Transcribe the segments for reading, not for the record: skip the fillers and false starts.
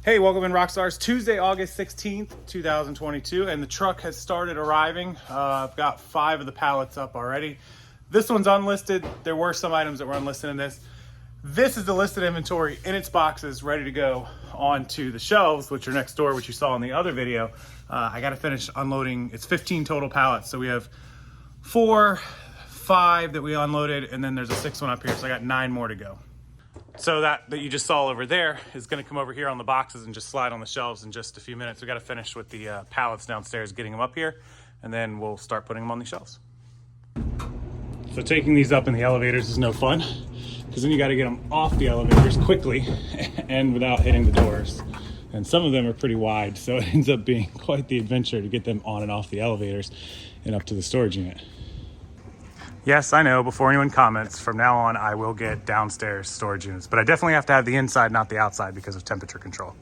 Hey, welcome in Rockstars. Tuesday, August 16th, 2022, and the truck has started arriving. I've got 5 of the pallets up already. This one's unlisted. There were some items that were unlisted in this. This is the listed inventory in its boxes, ready to go onto the shelves, which are next door, which you saw in the other video. I got to finish unloading. It's 15 total pallets, so we have 5 that we unloaded, and then there's a 6th one up here, so I got 9 more to go. So that you just saw over there is going to come over here on the boxes and just slide on the shelves in just a few minutes. We got to finish with the pallets downstairs, getting them up here, and then we'll start putting them on the shelves. So taking these up in the elevators is no fun, because then you got to get them off the elevators quickly and without hitting the doors. And some of them are pretty wide, so it ends up being quite the adventure to get them on and off the elevators and up to the storage unit. Yes, I know, before anyone comments, from now on I will get downstairs storage units, but I definitely have to have the inside, not the outside, because of temperature control.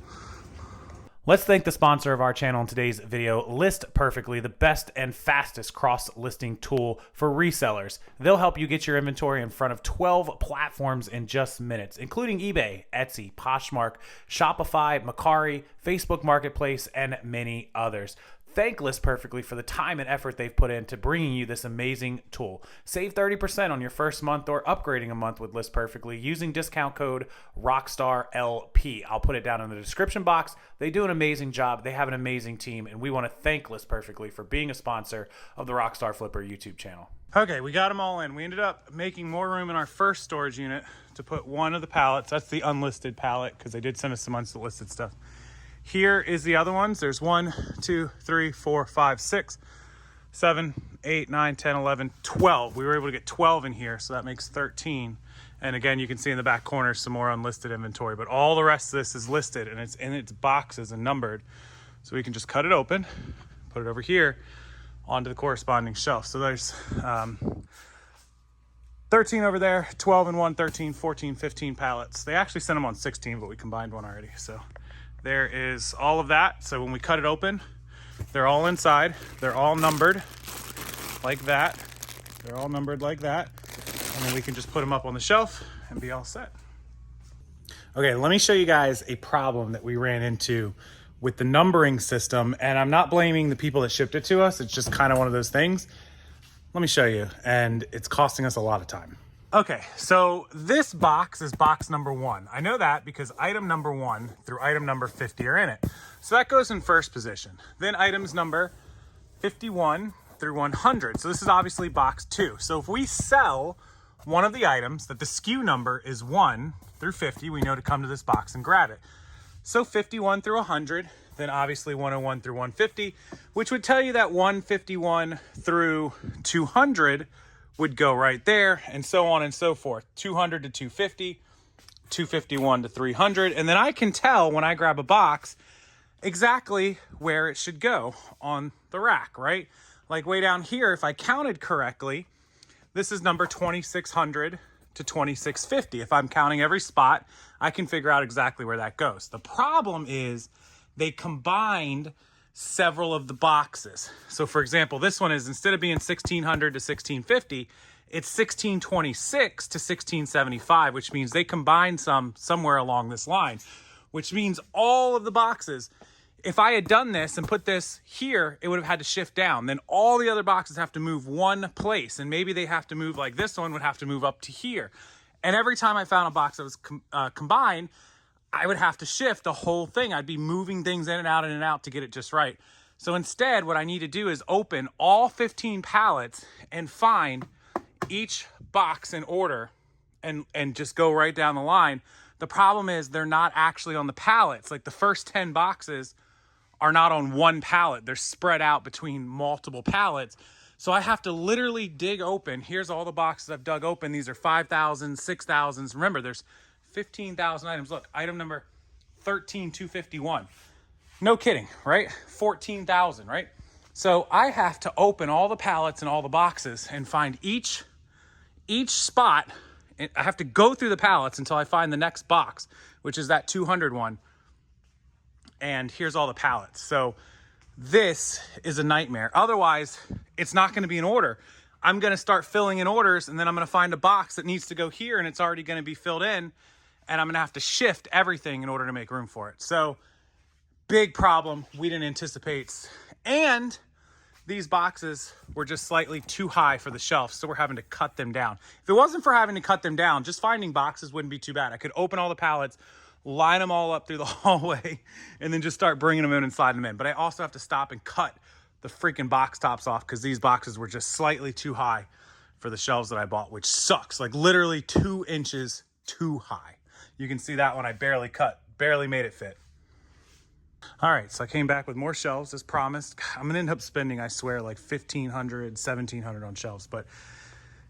Let's thank the sponsor of our channel in today's video, List Perfectly, the best and fastest cross-listing tool for resellers. They'll help you get your inventory in front of 12 platforms in just minutes, including eBay, Etsy, Poshmark, Shopify, Mercari, Facebook Marketplace, and many others. Thank List Perfectly for the time and effort they've put into bringing you this amazing tool. Save 30% on your first month or upgrading a month with List Perfectly using discount code ROCKSTARLP. I'll put it down in the description box. They do an amazing job. They have an amazing team, and we want to thank List Perfectly for being a sponsor of the Rockstarflipper YouTube channel. Okay, we got them all in. We ended up making more room in our first storage unit to put one of the pallets. That's the unlisted pallet, because they did send us some unlisted stuff. Here is the other ones. There's 1, 2, 3, 4, 5, 6, 7, 8, 9, 10, 11, 12. We were able to get 12 in here, so that makes 13. And again, you can see in the back corner some more unlisted inventory, but all the rest of this is listed and it's in its boxes and numbered. So we can just cut it open, put it over here onto the corresponding shelf. So there's 13 over there, 12 in one, 13, 14, 15 pallets. They actually sent them on 16, but we combined one already. So there is all of that. So when we cut it open, they're all inside. They're all numbered like that. They're all numbered like that. And then we can just put them up on the shelf and be all set. Okay, let me show you guys a problem that we ran into with the numbering system. And I'm not blaming the people that shipped it to us. It's just kind of one of those things. Let me show you. And it's costing us a lot of time. Okay, so this box is box number 1. I know that because item number 1 through item number 50 are in it. So that goes in first position. Then items number 51 through 100. So this is obviously box 2. So if we sell one of the items that the SKU number is 1 through 50, we know to come to this box and grab it. So 51 through 100, then obviously 101 through 150, which would tell you that 151 through 200 would go right there, and so on and so forth. 200 to 250, 251 to 300, and then I can tell when I grab a box exactly where it should go on the rack, right? Like way down here, if I counted correctly, this is number 2600 to 2650. If I'm counting every spot, I can figure out exactly where that goes. The problem is they combined several of the boxes. So for example, this one is, instead of being 1600 to 1650, it's 1626 to 1675, which means they combined somewhere along this line, which means all of the boxes, if I had done this and put this here, it would have had to shift down. Then all the other boxes have to move one place, and maybe they have to move, like this one would have to move up to here. And every time I found a box that was combined, I would have to shift the whole thing. I'd be moving things in and out to get it just right. So instead, what I need to do is open all 15 pallets and find each box in order and just go right down the line. The problem is they're not actually on the pallets. Like the first 10 boxes are not on one pallet. They're spread out between multiple pallets. So I have to literally dig open. Here's all the boxes I've dug open. These are 5,000, 6,000s. Remember, there's 15,000 items. Look, item number 13,251. No kidding, right? 14,000, right? So I have to open all the pallets and all the boxes and find each spot. I have to go through the pallets until I find the next box, which is that 200 one. And here's all the pallets. So this is a nightmare. Otherwise, it's not going to be in order. I'm going to start filling in orders, and then I'm going to find a box that needs to go here, and it's already going to be filled in, and I'm going to have to shift everything in order to make room for it. So Big problem we didn't anticipate. And these boxes were just slightly too high for the shelf, so we're having to cut them down. If it wasn't for having to cut them down, just finding boxes wouldn't be too bad. I could open all the pallets, line them all up through the hallway, and then just start bringing them in and sliding them in. But I also have to stop and cut the freaking box tops off because these boxes were just slightly too high for the shelves that I bought, which sucks. Like literally 2 inches too high. You can see that one I barely made it fit. All right, so I came back with more shelves as promised. I'm gonna end up spending, I swear, like $1,500, $1,700 on shelves, but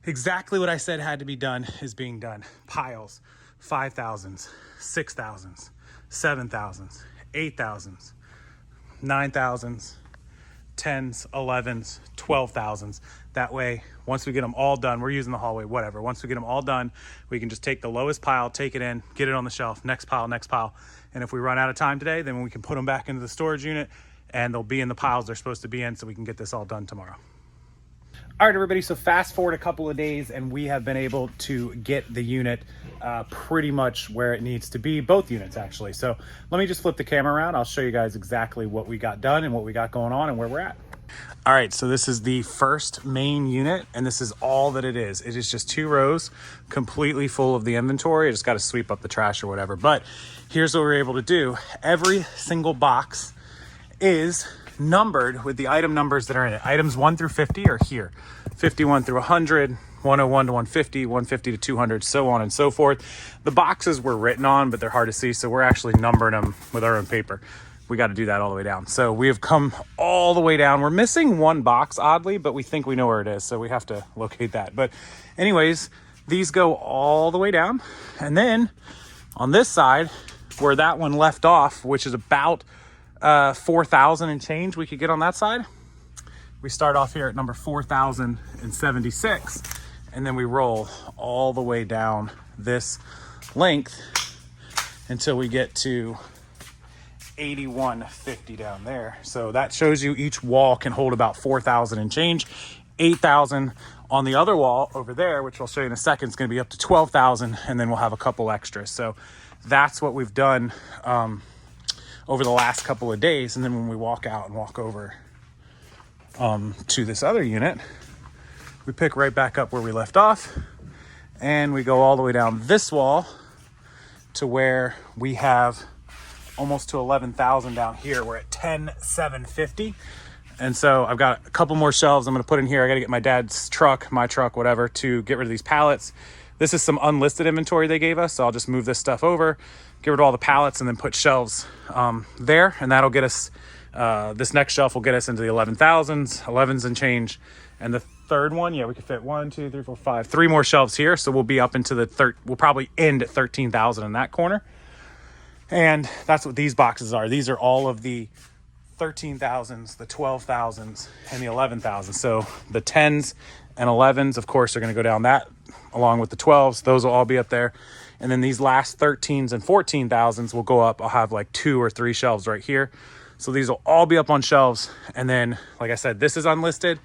exactly what I said had to be done is being done. Piles, 5,000s, 6,000s, 7,000s, 8,000s, 9,000s, 10s, 11s, 12,000s. That way, once we get them all done, we're using the hallway, whatever. Once we get them all done, we can just take the lowest pile, take it in, get it on the shelf, next pile, next pile. And if we run out of time today, then we can put them back into the storage unit and they'll be in the piles they're supposed to be in so we can get this all done tomorrow. All right, everybody, so fast forward a couple of days and we have been able to get the unit pretty much where it needs to be, both units actually. So let me just flip the camera around. I'll show you guys exactly what we got done and what we got going on and where we're at. All right, so this is the first main unit and this is all that it is. It is just 2 rows completely full of the inventory. I just got to sweep up the trash or whatever. But here's what we're able to do. Every single box is numbered with the item numbers that are in it. Items 1 through 50 are here. 51 through 100, 101 to 150, 150 to 200, so on and so forth. The boxes were written on, but they're hard to see, so we're actually numbering them with our own paper. We got to do that all the way down. So we have come all the way down. We're missing 1 box, oddly, but we think we know where it is, so we have to locate that. But anyways, these go all the way down. And then on this side, where that one left off, which is about 4,000 and change we could get on that side, we start off here at number 4,076, and then we roll all the way down this length until we get to 8150 down there. So that shows you each wall can hold about 4,000 and change. 8,000 on the other wall over there, which I'll show you in a second, is going to be up to 12,000, and then we'll have a couple extras. So that's what we've done over the last couple of days. And then when we walk out and walk over to this other unit, we pick right back up where we left off, and we go all the way down this wall to where we have almost to 11,000 down here. We're at 10,750. And so I've got a couple more shelves I'm going to put in here. I got to get my dad's truck, my truck, whatever, to get rid of these pallets. This is some unlisted inventory they gave us, so I'll just move this stuff over, get rid of all the pallets, and then put shelves there, and that'll get us, this next shelf will get us into the 11,000s, 11s and change. And the third one, yeah, we could fit 1, 2, 3, 4, 5, 3 more shelves here, so we'll be up into the we'll probably end at 13,000 in that corner. And that's what these boxes are. These are all of the 13,000s, the 12,000s, and the 11,000s. So the 10s and 11s, of course, are going to go down that, along with the 12s. Those will all be up there. And then these last 13s and 14,000s will go up. I'll have like 2 or 3 shelves right here. So these will all be up on shelves. And then, like I said, this is unlisted,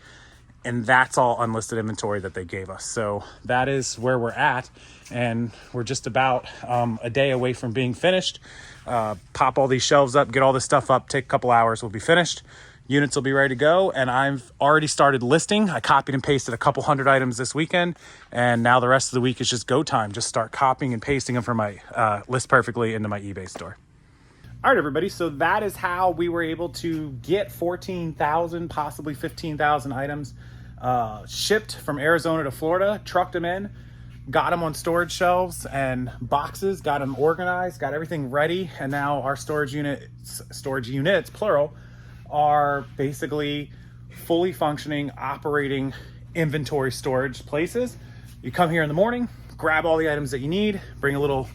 and that's all unlisted inventory that they gave us. So that is where we're at. And we're just about a day away from being finished. Pop all these shelves up, get all this stuff up, take a couple hours, we'll be finished. Units will be ready to go, and I've already started listing. I copied and pasted a couple hundred items this weekend, and now the rest of the week is just go time. Just start copying and pasting them from my List Perfectly into my eBay store. All right, everybody, so that is how we were able to get 14,000, possibly 15,000 items shipped from Arizona to Florida, trucked them in, got them on storage shelves and boxes, got them organized, got everything ready, and now our storage units, plural, are basically fully functioning, operating inventory storage places. You come here in the morning, grab all the items that you need, bring a little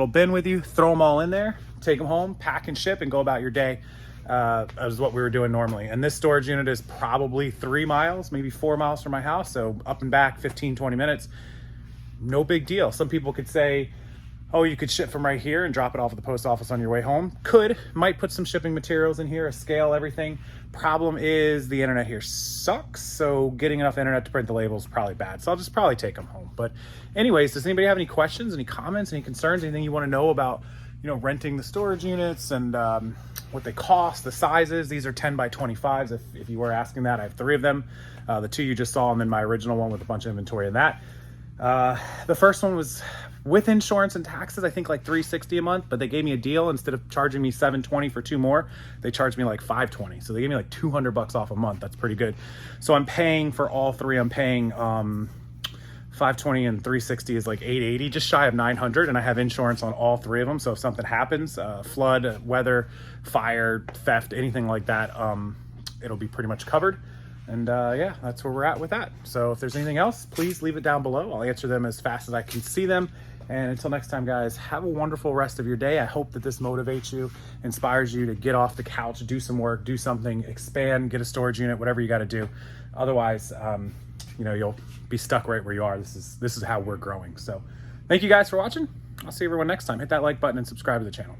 bin with you, throw them all in there, take them home, pack and ship, and go about your day. As what we were doing normally. And this storage unit is probably 3 miles, maybe 4 miles from my house. So up and back 15, 20 minutes, no big deal. Some people could say, oh, you could ship from right here and drop it off at the post office on your way home. Might put some shipping materials in here, a scale, everything. Problem is the internet here sucks. So getting enough internet to print the labels is probably bad. So I'll just probably take them home. But anyways, does anybody have any questions, any comments, any concerns, anything you want to know about you know, renting the storage units and what they cost, the sizes. These are 10 by 25s. If you were asking that, I have 3 of them. The 2 you just saw, and then my original one with a bunch of inventory in that. The first one was with insurance and taxes, I think like $360 a month, but they gave me a deal. Instead of charging me $720 for 2 more, they charged me like $520. So they gave me like $200 off a month. That's pretty good. So I'm paying for all 3. I'm paying $520 and $360 is like $880, just shy of $900, and I have insurance on all 3 of them. So if something happens, flood, weather, fire, theft, anything like that, it'll be pretty much covered. And yeah, that's where we're at with that. So if there's anything else, please leave it down below. I'll answer them as fast as I can see them. And until next time, guys, have a wonderful rest of your day. I hope that this motivates you, inspires you to get off the couch, do some work, do something, expand, get a storage unit, whatever you got to do. Otherwise, you know, you'll be stuck right where you are. This is how we're growing. So thank you guys for watching. I'll see everyone next time. Hit that like button and subscribe to the channel.